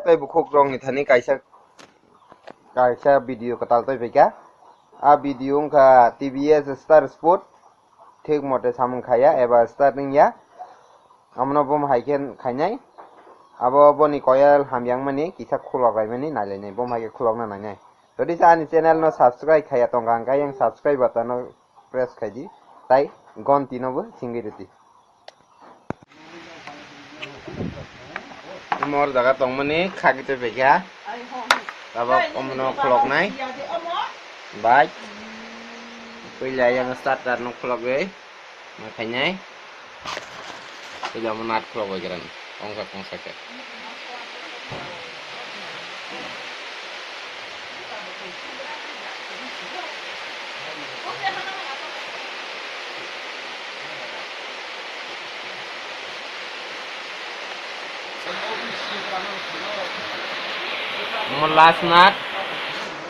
tay bukhok rong ni thani kaisa video katal toy beka a video ka TVS Star Sport thik mote samung khaya eba starting ya amno bom haiken khainai abo boni koyal hamyang mani kisa khulogai mani nalene bom haike khulokna nangai jodi ani channel no subscribe khaya tongkang kayang subscribe button no press khaidi tai gonti no bo singiriti mor jaga tongmani khagite beka abo omno khuloknai bike pila yang starter no khulogei makhainai pila monat khulogoi geran ongsa ke last nut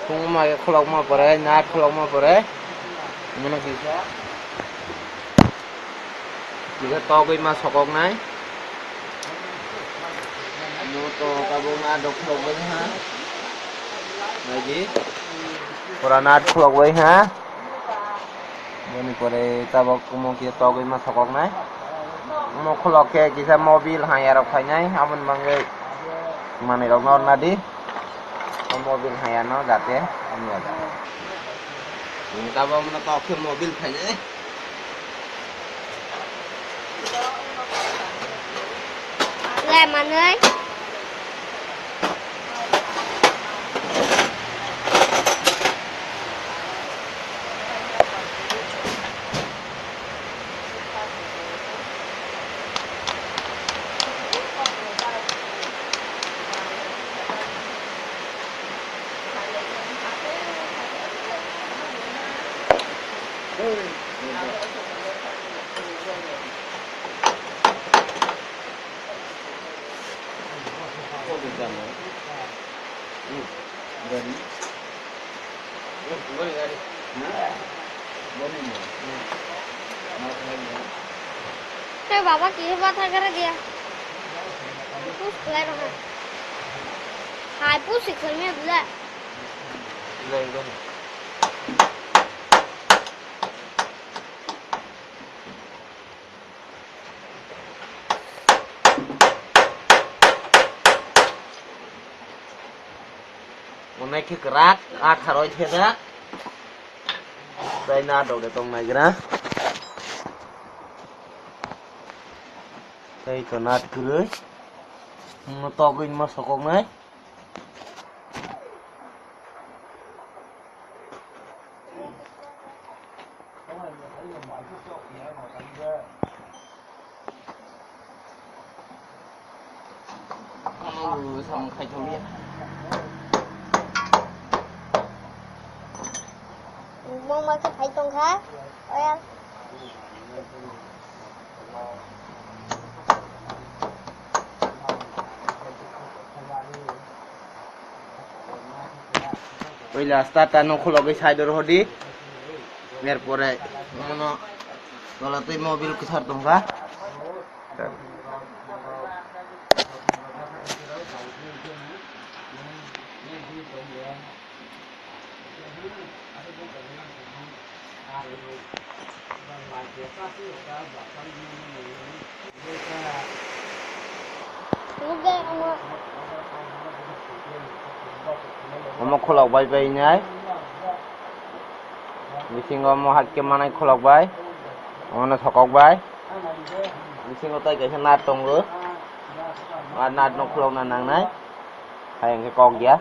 kung ma khulok ma pare nut khulok ma pare mana kisa jika to goi ma sokok nai no to kabung na dok khulok goi ha lagi pura nut khulok goi ha ini pare tabok kumo ki to goi ma sokok nai mo khulok ke kisa mobil ha yarok khainai amon mangai mane rok nor nadi mobil hayano jate ami ada minta ba mana to mobil khainai làm anh ơi Saya bawa kiri patah kira dia. Push keluar mana? Hai push keluarnya bila? Naik kerak, haroi cedak. Saya nado de tong naik na. Saya kenat kerus. Metokin masuk nai. Sama khai thau liệt. Mong mà phải tông khác ơi anh bây giờ starter nó khulok cái side rồi đi mer pore mono kalau tu mobil kesar tongka Mau khulok bay nyai, bising mau hak ke mana khulok bay, mana sokok bay, bising tay cái nát tông nữa, nát nó khulok nang nai, hay cái con kia.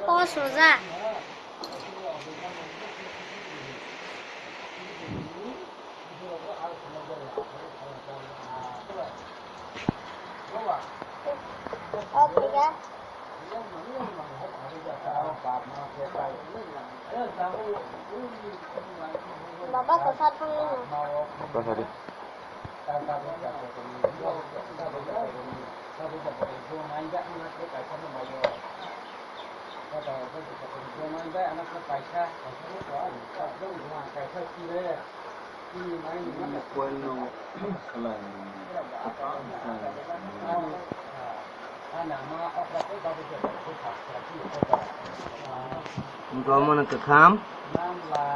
to số ra ya. Bapak ke satu ini. Apa tadi? Engkau mana kekam?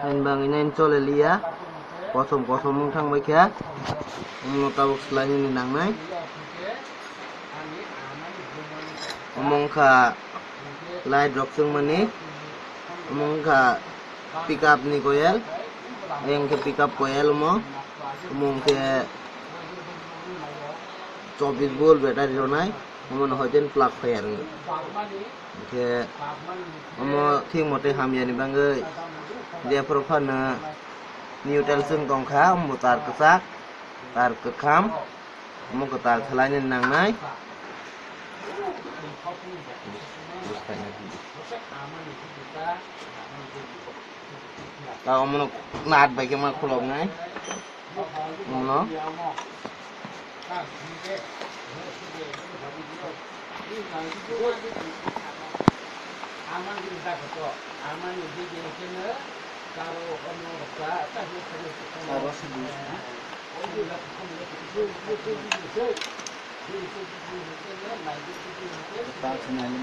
Main banginain cole lia. Kosong mung thang bai kya. Umno tabuk selanya ni nang nai. Omong kha light drop sung mani. Omong kha pick up ni koyel. Ayang ke pick up koyel mo. Omong ke 24 volt battery ronai. Omong hojen plug fire ni. Ke omo thing mote ham yani bangai. Dia profana neutral sung tong kha omo tar kesak. Tar kekham. Omo ke tar selanya ni nang nai. Kalau mau naat baik yang mau kulong ngai, mau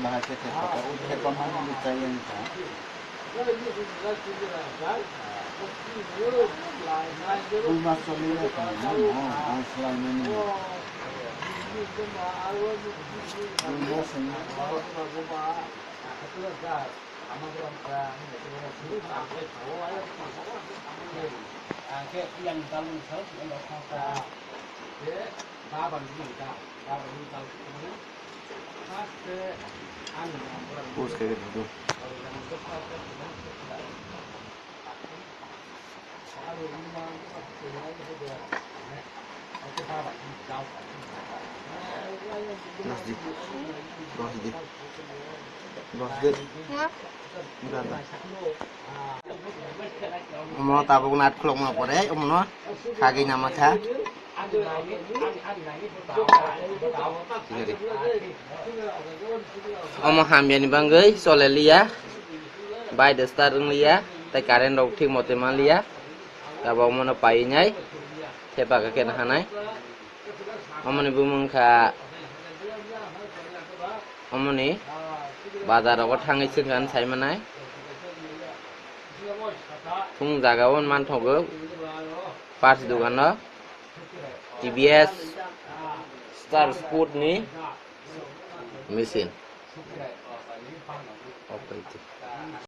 bahasa Pus kayak gitu. Gosdit. Mau tabung nat klok mau pore, umno kaki nama kah? Omo hambian ni banggai sole lia, by the starting lia, tay karen rok thik mote ma lia, kabau mono pai nyai, tepa ka ken hanai. Omo ni bumung kha, omo ni bazar rok thangai sing kan sai manai. Fung jagaon man thogo, parts dukan no. TBS Star Sport ni mesin. Apa itu?